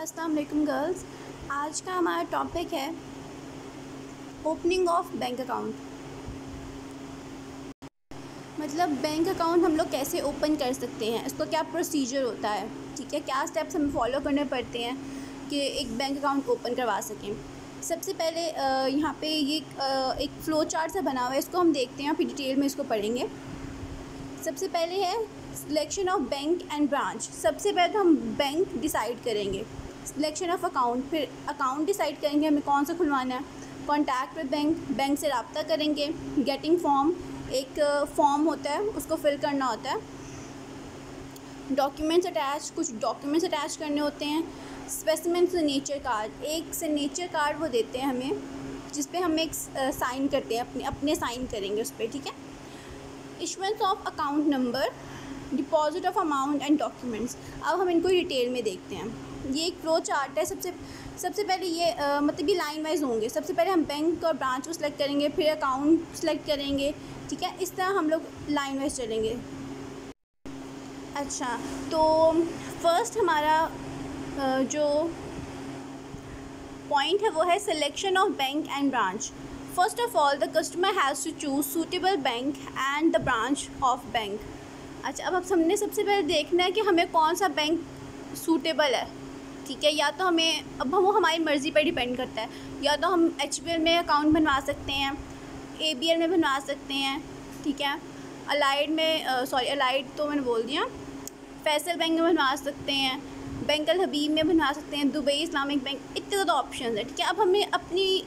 अस्सलाम वालेकुम गर्ल्स। आज का हमारा टॉपिक है ओपनिंग ऑफ बैंक अकाउंट। मतलब बैंक अकाउंट हम लोग कैसे ओपन कर सकते हैं, इसका क्या प्रोसीजर होता है, ठीक है, क्या स्टेप्स हमें फॉलो करने पड़ते हैं कि एक बैंक अकाउंट ओपन करवा सकें। सबसे पहले यहाँ पे ये एक फ़्लो चार्ट सा बना हुआ है, इसको हम देखते हैं, फिर डिटेल में इसको पढ़ेंगे। सबसे पहले है selection of bank and branch. सबसे पहले तो हम बैंक डिसाइड करेंगे, सिलेक्शन ऑफ अकाउंट, फिर अकाउंट डिसाइड करेंगे हमें कौन सा खुलवाना है, कॉन्टैक्ट विद बैंक से रब्ता करेंगे, गेटिंग फॉर्म, एक फॉर्म होता है उसको फिल करना होता है, डॉक्यूमेंट्स अटैच, कुछ डॉक्यूमेंट्स अटैच करने होते हैं, स्पेसिमेन सिग्नेचर कार्ड, एक सिग्नेचर कार्ड वो देते हैं हमें जिस पे हम एक साइन करते हैं, अपने साइन करेंगे उस पर, ठीक है। Issuance of account number, deposit of amount and documents. अब हम इनको डिटेल में देखते हैं। ये एक फ्लो चार्ट है। सबसे पहले ये मतलब ये लाइन वाइज होंगे। सबसे पहले हम बैंक और ब्रांच को सिलेक्ट करेंगे, फिर अकाउंट सेलेक्ट करेंगे, ठीक है। इस तरह हम लोग लाइन वाइज चलेंगे। अच्छा, तो फर्स्ट हमारा जो पॉइंट है वो है selection of bank and branch. First of all the customer has to choose suitable bank and the branch of bank. अच्छा, अब हमने सबसे पहले देखना है कि हमें कौन सा बैंक सूटेबल है, ठीक है। या तो हमें, अब वो हमारी मर्ज़ी पर डिपेंड करता है, या तो हम HBL में अकाउंट बनवा सकते हैं, ABL में बनवा सकते हैं, ठीक है, अलाइड में अलाइड तो मैंने बोल दिया, फैसल बैंक में बनवा सकते हैं, बैंक अल हबीब में बनवा सकते हैं, दुबई इस्लामिक बैंक, इतने ज़्यादा ऑप्शन है, ठीक है। अब हमें अपनी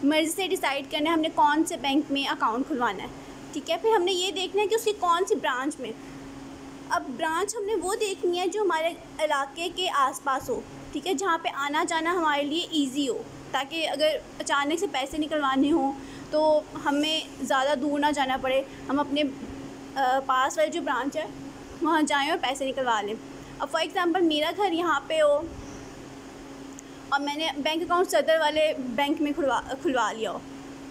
मर्ज़ी से डिसाइड करना है हमने कौन से बैंक में अकाउंट खुलवाना है, ठीक है। फिर हमने ये देखना है कि उसकी कौन सी ब्रांच में। अब ब्रांच हमने वो देखनी है जो हमारे इलाके के आसपास हो, ठीक है, जहाँ पे आना जाना हमारे लिए इजी हो, ताकि अगर अचानक से पैसे निकलवाने हों तो हमें ज़्यादा दूर ना जाना पड़े, हम अपने पास वाली जो ब्रांच है वहाँ जाएँ और पैसे निकलवा लें। अब फॉर एग्ज़ाम्पल मेरा घर यहाँ पे हो और मैंने बैंक अकाउंट सदर वाले बैंक में खुलवा लिया हो,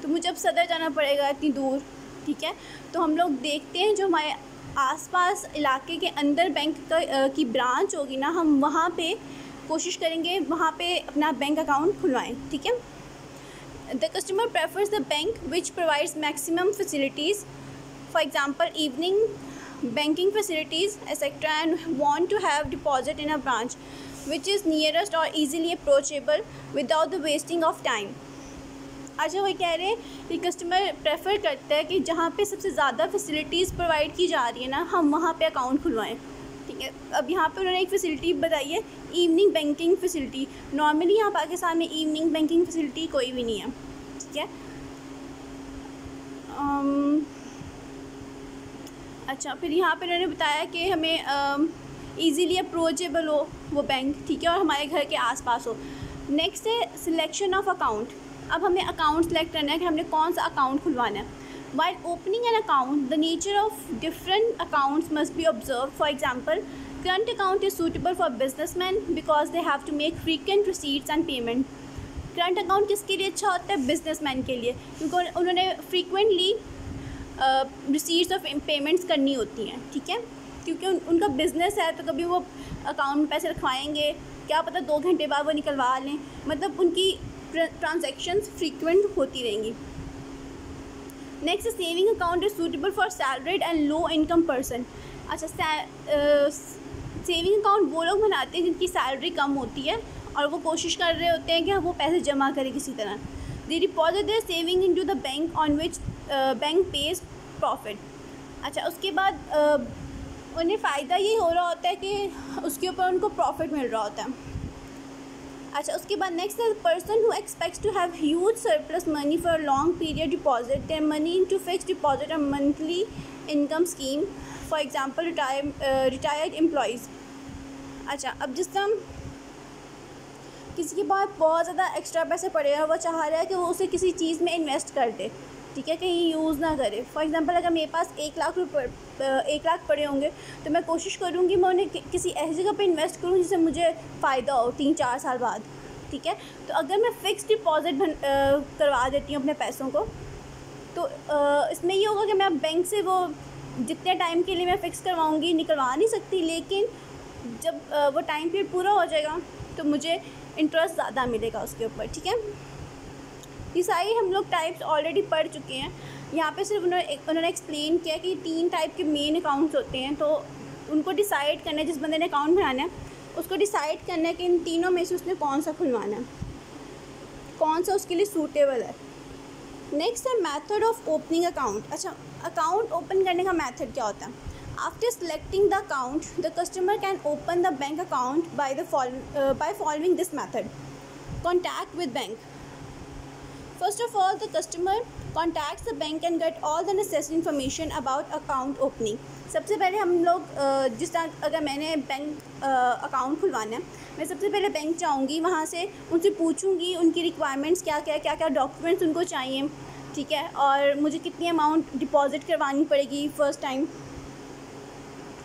तो मुझे अब सदर जाना पड़ेगा इतनी दूर, ठीक है। तो हम लोग देखते हैं जो हमारे आसपास इलाके के अंदर बैंक की ब्रांच होगी ना, हम वहाँ पे कोशिश करेंगे वहाँ पे अपना बैंक अकाउंट खुलवाएं, ठीक है। The customer prefers the bank which provides maximum facilities, for example evening banking facilities etcetera, and want to have deposit in a branch which is nearest और easily approachable without the wasting of time. अच्छा, वो कह रहे हैं कि customer prefer करता है कि जहाँ पे सबसे ज़्यादा फैसिलिटीज़ प्रोवाइड की जा रही है ना, हम वहाँ पे अकाउंट खुलवाएं, ठीक है। अब यहाँ पे उन्होंने एक फ़ैसिलिटी बताई है, इवनिंग बैंकिंग फ़ैसिलिटी। नॉर्मली यहाँ पाकिस्तान में इवनिंग बैंकिंग फ़ैसिलिटी कोई भी नहीं है, ठीक है। अच्छा, फिर यहाँ पे उन्होंने बताया कि हमें ईज़िली अप्रोचेबल हो वो बैंक, ठीक है, और हमारे घर के आसपास हो। नेक्स्ट है सिलेक्शन ऑफ अकाउंट। अब हमें अकाउंट सेलेक्ट करना है कि हमने कौन सा अकाउंट खुलवाना है। While opening an account the nature of different accounts must be observe. For example current account is suitable for businessman because they have to make frequent receipts and payment. Current account किसके लिए अच्छा होता है? Businessman के लिए, क्योंकि उन्होंने frequently receipts of payments करनी होती हैं, ठीक है, क्योंकि उनका बिज़नेस है, तो कभी वो अकाउंट में पैसे रखवाएंगे, क्या पता 2 घंटे बाद वो निकलवा लें, मतलब उनकी ट्रांजैक्शंस फ्रीक्वेंट होती रहेंगी। Next, saving account is suitable for salaried and low income person. अच्छा, सेविंग अकाउंट वो लोग बनाते हैं जिनकी सैलरी कम होती है और वो कोशिश कर रहे होते हैं कि वो पैसे जमा करें किसी तरह। They deposit their saving into the bank on which bank pays profit. अच्छा, उसके बाद उन्हें फ़ायदा ये हो रहा होता है कि उसके ऊपर उनको प्रॉफिट मिल रहा होता है। अच्छा, उसके बाद नेक्स्ट है person who expects to have huge surplus money for long period deposit their money into fixed deposit और monthly income scheme, for example retired employees. अच्छा, अब जिस तरह किसी के पास बहुत ज़्यादा एक्स्ट्रा पैसे पड़े हैं, वो चाह रहा है कि वो उसे किसी चीज़ में इन्वेस्ट कर दे, ठीक है, कहीं यूज़ ना करे। फॉर एग्जांपल अगर मेरे पास 1 लाख पड़े होंगे तो मैं कोशिश करूँगी मैं उन्हें किसी ऐसी जगह पे इन्वेस्ट करूँ जिससे मुझे फ़ायदा हो 3-4 साल बाद, ठीक है। तो अगर मैं फ़िक्स डिपॉज़िट करवा देती हूँ अपने पैसों को, तो इसमें ये होगा कि मैं बैंक से वो जितने टाइम के लिए मैं फ़िक्स करवाऊँगी निकलवा नहीं सकती, लेकिन जब वो टाइम पीरियड पूरा हो जाएगा तो मुझे इंटरेस्ट ज़्यादा मिलेगा उसके ऊपर, ठीक है। ये सारी हम लोग टाइप्स ऑलरेडी पढ़ चुके हैं। यहाँ पे सिर्फ उन्होंने एक्सप्लेन किया कि 3 टाइप के मेन अकाउंट्स होते हैं, तो उनको डिसाइड करना है, जिस बंदे ने अकाउंट बनाना है उसको डिसाइड करना है कि इन तीनों में से उसने कौन सा खुलवाना है, कौन सा उसके लिए सूटेबल है। नेक्स्ट है मेथड ऑफ ओपनिंग अकाउंट। अच्छा, अकाउंट ओपन करने का मेथड क्या होता है? After selecting the account the customer can open the bank account by following this method. Contact with bank. First of all, the customer contacts the bank and get all the necessary information about account opening. सबसे पहले हम लोग जिस तरह अगर मैंने bank account खुलवाना है, मैं सबसे पहले बैंक जाऊँगी, वहाँ से उनसे पूछूँगी उनकी रिक्वायरमेंट्स क्या क्या डॉक्यूमेंट्स उनको चाहिए, ठीक है, और मुझे कितनी अमाउंट डिपॉजिट करवानी पड़ेगी फ़र्स्ट टाइम,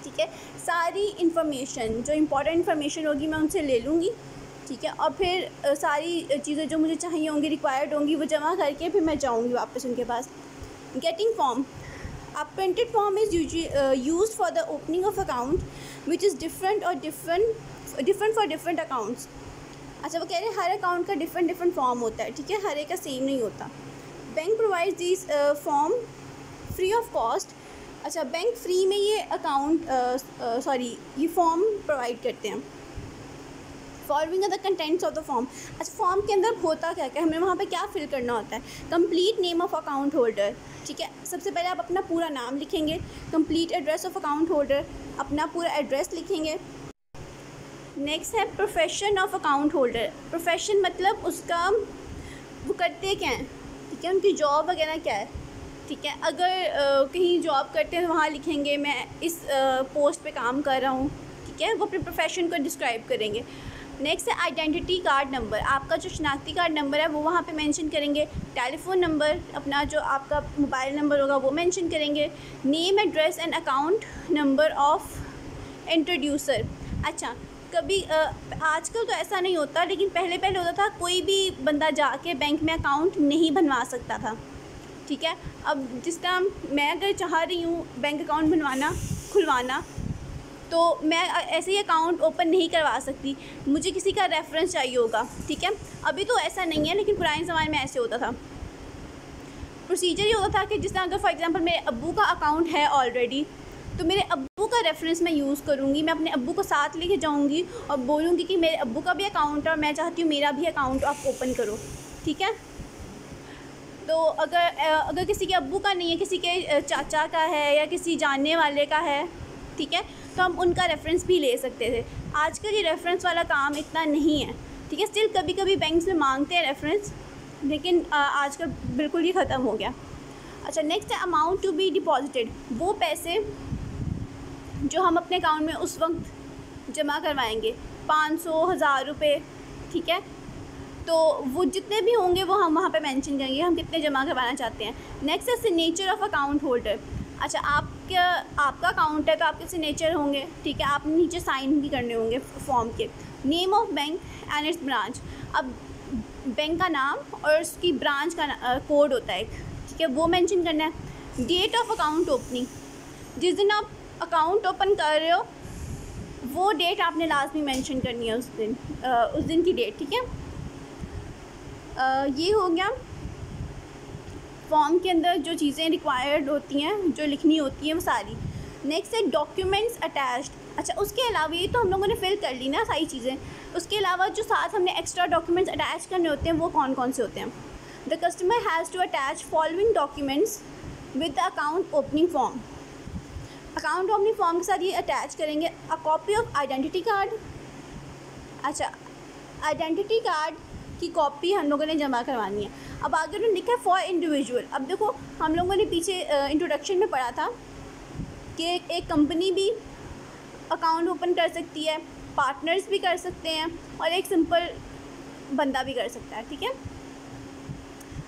ठीक है। सारी इन्फॉर्मेशन, जो इम्पोर्टेंट इन्फॉर्मेशन होगी मैं उनसे ले लूँगी, ठीक है, और फिर सारी चीज़ें जो मुझे चाहिए होंगी, रिक्वायर्ड होंगी, वो जमा करके फिर मैं जाऊँगी वापस उनके पास। Getting form. A printed form is used for the opening of account which is different for different accounts. अच्छा, वो कह रहे हैं हर अकाउंट का डिफरेंट फॉर्म होता है, ठीक है, हर एक का सेम नहीं होता। Bank provides this form free of cost. अच्छा, बैंक फ्री में ये ये फॉर्म प्रोवाइड करते हैं। Following the contents of the form. अच्छा, फॉर्म के अंदर होता क्या क्या, हमें वहाँ पे क्या फिल करना होता है? Complete name of account holder, ठीक है, सबसे पहले आप अपना पूरा नाम लिखेंगे। Complete address of account holder, अपना पूरा एड्रेस लिखेंगे। नेक्स्ट है profession of account holder. Profession मतलब उसका वो करते क्या हैं, ठीक है, उनकी जॉब वगैरह क्या है, ठीक है। अगर कहीं जॉब करते हैं तो वहाँ लिखेंगे मैं इस पोस्ट पे काम कर रहा हूँ, ठीक है, वो अपने प्रोफेशन को डिस्क्राइब करेंगे। नेक्स्ट है आइडेंटिटी कार्ड नंबर। आपका जो शनाख्ती कार्ड नंबर है वो वहाँ पे मेंशन करेंगे। टेलीफोन नंबर, अपना जो आपका मोबाइल नंबर होगा वो मेंशन करेंगे। Name, address and account number of introducer. अच्छा, कभी आजकल तो ऐसा नहीं होता, लेकिन पहले होता था, कोई भी बंदा जाके बैंक में अकाउंट नहीं बनवा सकता था, ठीक है। अब जिस तरह मैं अगर चाह रही हूँ बैंक अकाउंट खुलवाना, तो मैं ऐसे ही अकाउंट ओपन नहीं करवा सकती, मुझे किसी का रेफरेंस चाहिए होगा, ठीक है। अभी तो ऐसा नहीं है, लेकिन पुराने ज़माने में ऐसे होता था। प्रोसीजर ये होता था कि जिस तरह अगर फॉर एग्जांपल मेरे अब्बू का अकाउंट है ऑलरेडी, तो मेरे अब्बू का रेफरेंस मैं यूज़ करूँगी, मैं अपने अब्बू को साथ लेके जाऊँगी और बोलूँगी कि मेरे अब्बू का भी अकाउंट है और मैं चाहती हूँ मेरा भी अकाउंट आप ओपन करो, ठीक है। तो अगर किसी के अब्बू का नहीं है, किसी के चाचा का है या किसी जानने वाले का है, ठीक है, तो हम उनका रेफरेंस भी ले सकते थे। आजकल ये रेफरेंस वाला काम इतना नहीं है, ठीक है। स्टिल कभी कभी बैंक्स में मांगते हैं रेफरेंस, लेकिन आजकल बिल्कुल ही ख़त्म हो गया। अच्छा, नेक्स्ट है अमाउंट टू बी डिपॉजिटेड। वो पैसे जो हम अपने अकाउंट में उस वक्त जमा करवाएंगे, 500-1000 रुपये, ठीक है, तो वो जितने भी होंगे वो हम वहाँ पे मेंशन करेंगे हम कितने जमा करवाना चाहते हैं। नेक्स्ट है सिग्नेचर ऑफ अकाउंट होल्डर। अच्छा, आपका अकाउंट है तो आपके सिग्नेचर होंगे, ठीक है, आपने नीचे साइन भी करने होंगे फॉर्म के। Name of bank and it's branch. अब बैंक का नाम और उसकी ब्रांच का कोड होता है, ठीक है, वो मेंशन करना है। डेट ऑफ अकाउंट ओपनिंग, जिस दिन आप अकाउंट ओपन कर रहे हो वो डेट आपने लाजमी मेंशन करनी है, उस दिन की डेट, ठीक है। ये हो गया फॉर्म के अंदर जो चीज़ें रिक्वायर्ड होती हैं, जो लिखनी होती हैं वो सारी। नेक्स्ट है डॉक्यूमेंट्स अटैच्ड। अच्छा, उसके अलावा ये तो हम लोगों ने फिल कर ली ना सारी चीज़ें, उसके अलावा जो साथ हमने एक्स्ट्रा डॉक्यूमेंट्स अटैच करने होते हैं वो कौन कौन से होते हैं? The customer has to attach following documents with the account opening form. Account opening form के साथ ये अटैच करेंगे a copy of identity card. अच्छा, आइडेंटिटी कार्ड की कॉपी हम लोगों ने जमा करवानी है। अब आगे उन्होंने लिखा है फॉर इंडिविजुअल। अब देखो, हम लोगों ने पीछे इंट्रोडक्शन में पढ़ा था कि एक कंपनी भी अकाउंट ओपन कर सकती है, पार्टनर्स भी कर सकते हैं और एक सिंपल बंदा भी कर सकता है, ठीक है।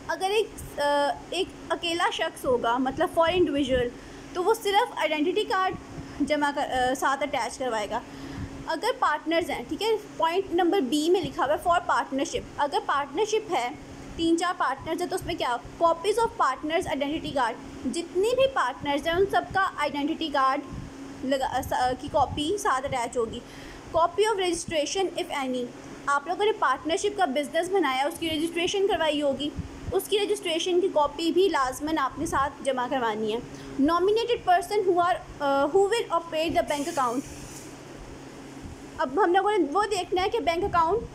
अगर एक अकेला शख्स होगा, मतलब फॉर इंडिविजुअल, तो वो सिर्फ आइडेंटिटी कार्ड जमा कर साथ अटैच करवाएगा। अगर पार्टनर्स हैं, ठीक है, पॉइंट नंबर बी में लिखा हुआ है फॉर पार्टनरशिप। अगर पार्टनरशिप है, 3-4 पार्टनर्स हैं, तो उसमें क्या, copies of partners identity card, जितने भी पार्टनर्स हैं उन सबका आइडेंटिटी कार्ड की कॉपी साथ अटैच होगी। Copy of registration if any, आप लोगों ने पार्टनरशिप का बिज़नेस बनाया, उसकी रजिस्ट्रेशन करवाई होगी, उसकी रजिस्ट्रेशन की कॉपी भी लाजमन आपने साथ जमा करवानी है। Nominated person who will operate the bank account, अब हम लोगों ने वो देखना है कि बैंक अकाउंट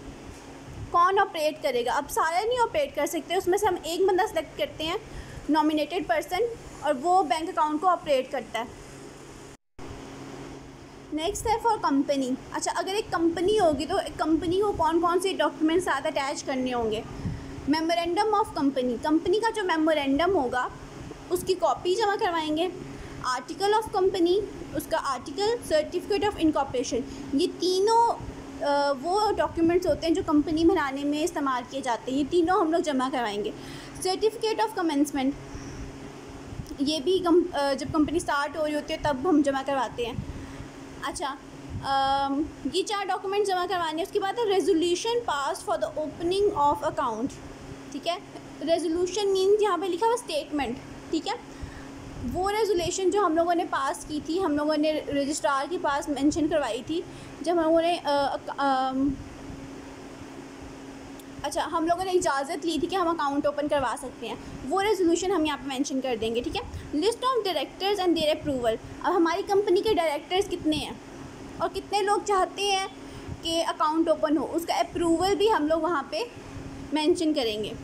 कौन ऑपरेट करेगा। अब सारा नहीं ऑपरेट कर सकते, उसमें से हम एक बंदा सेलेक्ट करते हैं नॉमिनेटेड पर्सन, और वो बैंक अकाउंट को ऑपरेट करता है। नेक्स्ट है फॉर कंपनी। अच्छा, अगर एक कंपनी होगी तो एक कंपनी को कौन कौन से डॉक्यूमेंट साथ अटैच करने होंगे। मेमोरेंडम ऑफ कंपनी, कंपनी का जो मेमोरेंडम होगा उसकी कॉपी जमा करवाएंगे। आर्टिकल ऑफ कंपनी, उसका आर्टिकल, सर्टिफिकेट ऑफ इनकॉर्पोरेशन, ये तीनों वो डॉक्यूमेंट्स होते हैं जो कंपनी बनाने में इस्तेमाल किए जाते हैं, ये तीनों हम लोग जमा करवाएंगे। सर्टिफिकेट ऑफ कमेंसमेंट, ये भी जब कंपनी स्टार्ट हो रही होती है तब हम जमा करवाते हैं। अच्छा, ये 4 डॉक्यूमेंट जमा करवाने हैं। उसके बाद है resolution pass for the opening of account. ठीक है, रेजोल्यूशन मीन्स यहाँ पे लिखा हुआ स्टेटमेंट। ठीक है, वो रेजोल्यूशन जो हम लोगों ने पास की थी, हम लोगों ने रजिस्ट्रार के पास मेंशन करवाई थी जब हम लोगों ने हम लोगों ने इजाज़त ली थी कि हम अकाउंट ओपन करवा सकते हैं, वो रेजोल्यूशन हम यहाँ पे मेंशन कर देंगे। ठीक है, list of directors and their approval, अब हमारी कंपनी के डायरेक्टर्स कितने हैं और कितने लोग चाहते हैं कि अकाउंट ओपन हो, उसका अप्रूवल भी हम लोग वहाँ पे मेंशन करेंगे।